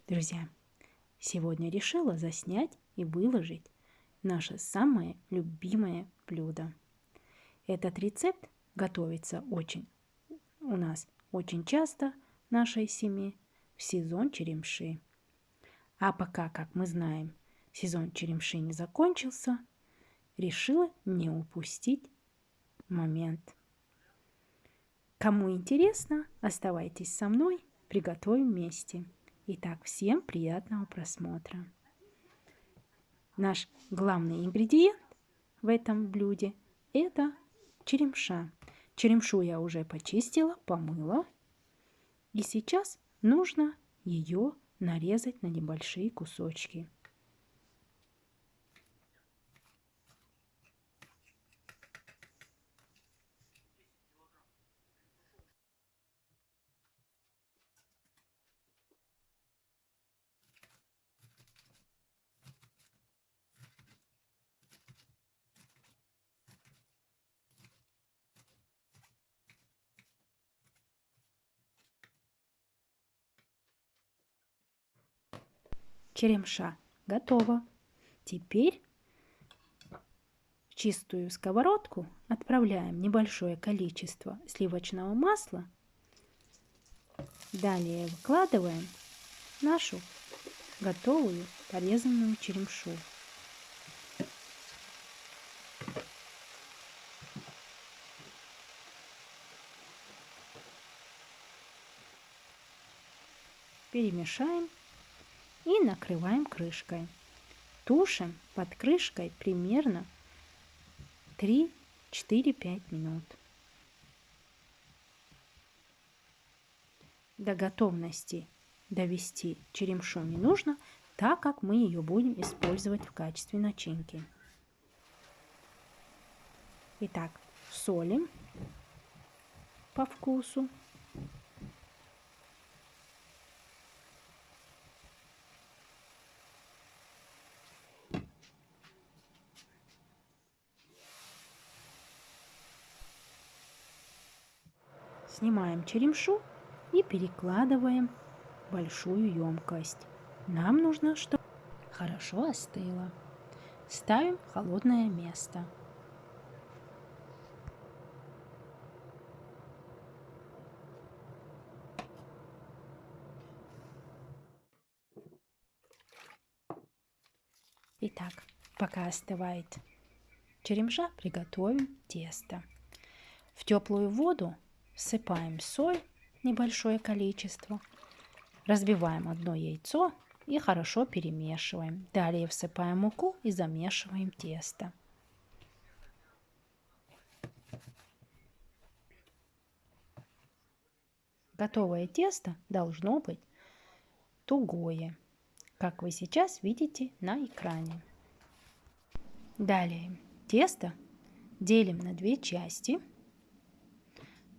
Друзья, сегодня решила заснять и выложить наше самое любимое блюдо. Этот рецепт готовится у нас очень часто в нашей семье в сезон черемши. А пока, как мы знаем, сезон черемши не закончился, решила не упустить момент. Кому интересно, оставайтесь со мной, приготовим вместе. Итак, всем приятного просмотра. Наш главный ингредиент в этом блюде – это черемша. Черемшу я уже почистила, помыла. И сейчас нужно ее нарезать на небольшие кусочки. Черемша готова. Теперь в чистую сковородку отправляем небольшое количество сливочного масла. Далее выкладываем нашу готовую порезанную черемшу. Перемешаем и накрываем крышкой. Тушим под крышкой примерно 3-4-5 минут. До готовности довести черемшу не нужно, так как мы ее будем использовать в качестве начинки. Итак, солим по вкусу. Снимаем черемшу и перекладываем в большую емкость. Нам нужно, чтобы хорошо остыло. Ставим в холодное место. Итак, пока остывает черемша, приготовим тесто. В теплую воду всыпаем соль, небольшое количество, разбиваем одно яйцо и хорошо перемешиваем. Далее всыпаем муку и замешиваем тесто. Готовое тесто должно быть тугое, как вы сейчас видите на экране. Далее тесто делим на две части.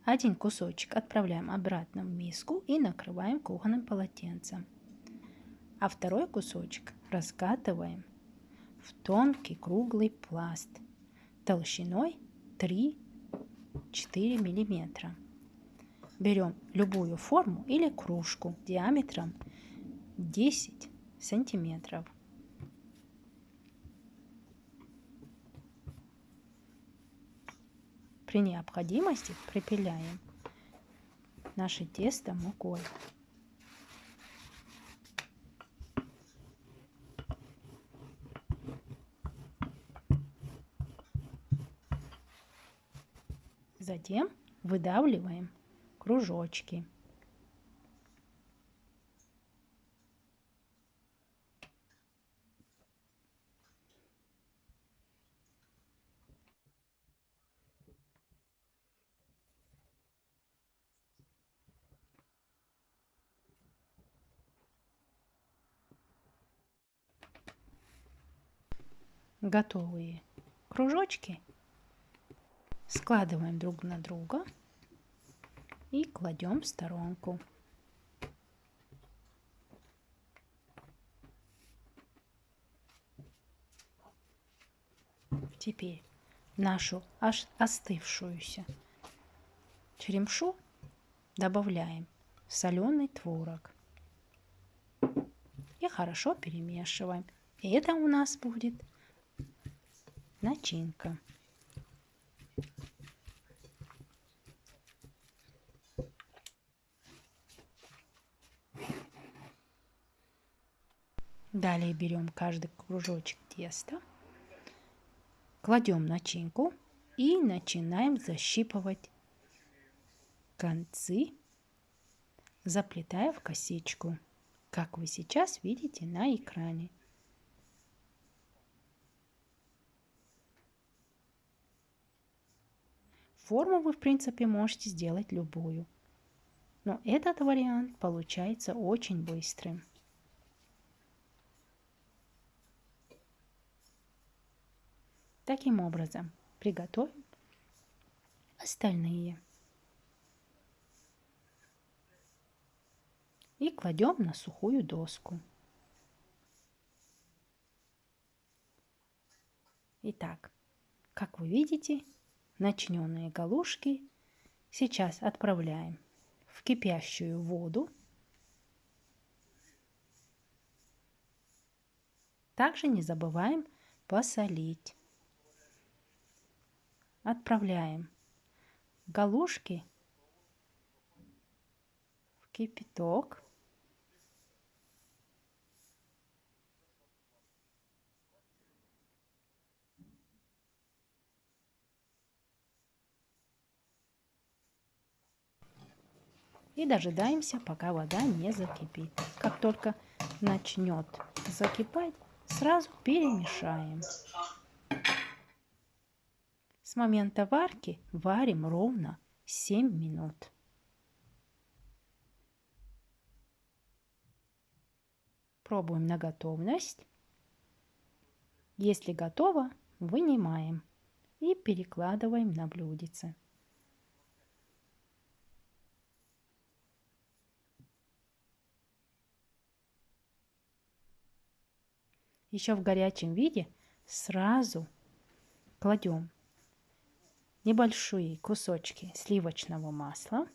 Один кусочек отправляем обратно в миску и накрываем кухонным полотенцем. А второй кусочек раскатываем в тонкий круглый пласт толщиной 3-4 мм. Берем любую форму или кружку диаметром 10 сантиметров. При необходимости припыляем наше тесто мукой. Затем выдавливаем кружочки. Готовые кружочки складываем друг на друга и кладем в сторонку. Теперь нашу остывшуюся черемшу добавляем соленый творог. хорошо перемешиваем. И это у нас будет начинка. Далее берем каждый кружочек теста, кладем начинку и начинаем защипывать концы, заплетая в косичку, как вы сейчас видите на экране. Форму вы, в принципе, можете сделать любую, но этот вариант получается очень быстрым. Таким образом, приготовим остальные. И кладем на сухую доску. Итак, как вы видите, начиненные галушки сейчас отправляем в кипящую воду. Также не забываем посолить. Отправляем галушки в кипяток. И дожидаемся, пока вода не закипит. Как только начнет закипать, сразу перемешаем. С момента варки варим ровно 7 минут. Пробуем на готовность. Если готово, вынимаем и перекладываем на блюдце. Еще в горячем виде сразу кладем небольшие кусочки сливочного масла.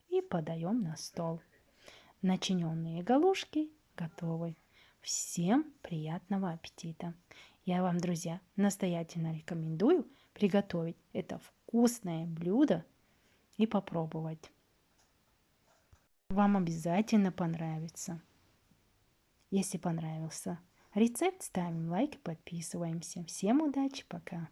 И подаем на стол. Начиненные галушки готовы. Всем приятного аппетита! Я вам, друзья, настоятельно рекомендую приготовить это вкусное блюдо и попробовать. Вам обязательно понравится. Если понравился рецепт, ставим лайк и подписываемся. Всем удачи, пока!